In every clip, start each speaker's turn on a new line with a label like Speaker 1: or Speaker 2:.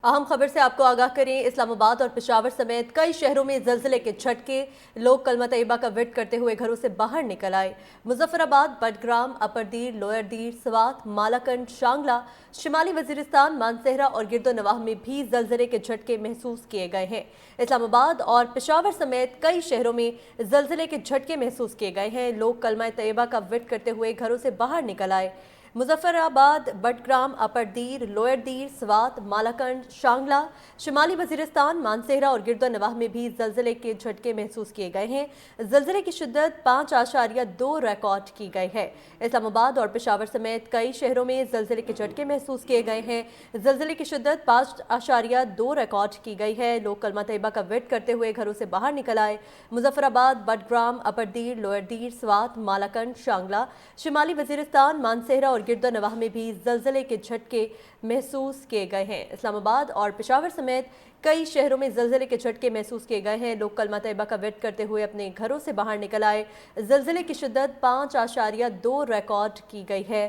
Speaker 1: अहम खबर से आपको आगाह करें। इस्लामाबाद और पेशावर समेत कई शहरों में जल्जले के झटके। लोग कलमा तैयबा का विर्द करते हुए घरों से बाहर निकल आए। मुजफ्फराबाद, बडग्राम, अपर दीर, लोअर दीर, स्वात, मालाकंड, शांगला, शिमाली वजीरिस्तान, मानसेहरा और गिरदोनवाह में भी जल्जले के झटके महसूस किए गए हैं। इस्लामाबाद और पेशावर समेत कई शहरों में जल्जले के झटके महसूस किए गए हैं। लोग कलमा तैयबा का विर्द करते हुए घरों से बाहर निकल आए। मुजफ्फराबाद, बडग्राम, अपर दीर, लोअर दीर, स्वात, मालाकंड, शांगला, शिमाली वजीरिस्तान, मानसेहरा और गिरदोनवाह में भी जल्जले के झटके महसूस किए गए हैं। जल्जले की शिद्दत 5.2 रिकॉर्ड की गई है। इस्लामाबाद और पेशावर समेत कई शहरों में जल्जले के झटके महसूस किए गए हैं। जल्जले की शिद्दत 5.2 रिकॉर्ड की गई है। लोग कलमा तैयबा का विर्द करते हुए घरों से बाहर निकल आए। मुजफ्फराबाद, बडग्राम, अपर दीर, लोअर दीर, स्वात, मालाकंड, शांगला, शिमाली वजीरिस्तान, मानसेहरा और गिरदोनवाह में भी जल्जले के झटके महसूस किए गए हैं। इस्लामाबाद और पेशावर समेत कई शहरों में जल्जले के झटके महसूस किए गए हैं। लोग कलमा तैयबा का विर्द करते हुए अपने घरों से बाहर निकल आए। जल्जले की शिद्दत 5.2 रिकॉर्ड की गई है।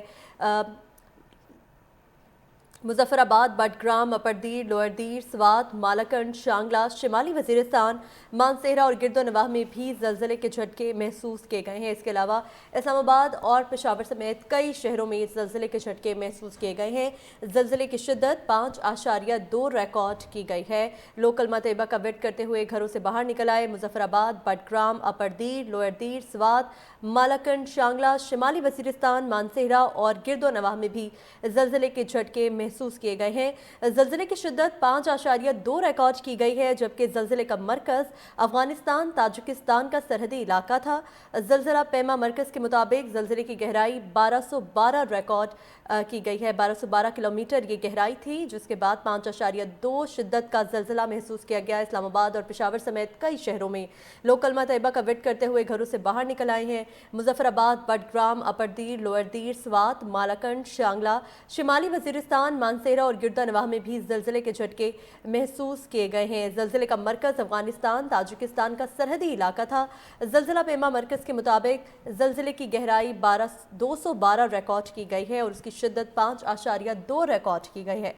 Speaker 1: मुजफ्फराबाद, बडग्राम, अपर दीर, लोअर दीर, स्वात, मालाकंड, शांगला, शिमाली वजीरिस्तान, मानसेहरा और गिरदोनवाह में भी जल्जले के झटके महसूस किए गए हैं। इसके अलावा इस्लामाबाद और पेशावर समेत कई शहरों में जल्जले के झटके महसूस किए गए हैं। जल्जले की शिद्दत 5.2 रिकॉर्ड की गई है। लोग कलमा तैयबा का विर्द करते हुए घरों से बाहर निकल आए। मुजफ्फराबाद, बडग्राम, अपर दीर, लोअर दीर, स्वात, मालाकंड, शांगला, शिमाली वजीरिस्तान, मानसेहरा और गिरदोनवाह में भी जल्जले के झटके महसूस किए गए हैं। जल्जले की शिद्दत 5.2 रिकॉर्ड की गई है, जबकि जल्जले का मरकज अफगानिस्तान ताजिकिस्तान का सरहदी इलाका था। जल्जला पैमा मरकज के मुताबिक जल्जले की गहराई 1212 रिकॉर्ड की गई है। 1212 किलोमीटर ये गहराई थी, जिसके बाद 5.2 शिद्दत का जल्जला महसूस किया गया। इस्लामाबाद और पेशावर समेत कई शहरों में लोग कलमा तैयबा का विर्द करते हुए घरों से बाहर निकल आए हैं। मुजफ्फराबाद, बडग्राम, अपर दीर, लोअर दीर, स्वात, मालाकंड, शांगला, शिमाली वजीरिस्तान, मानसेहरा और गिरदोनवाह में भी जल्जले के झटके महसूस किए गए हैं। जल्जले का मरकज अफगानिस्तान ताजिकिस्तान का सरहदी इलाका था। जल्जला पैमा मरकज के मुताबिक जल्जले की गहराई 212 रिकॉर्ड की गई है और उसकी शिद्दत 5.2 रिकॉर्ड की गई है।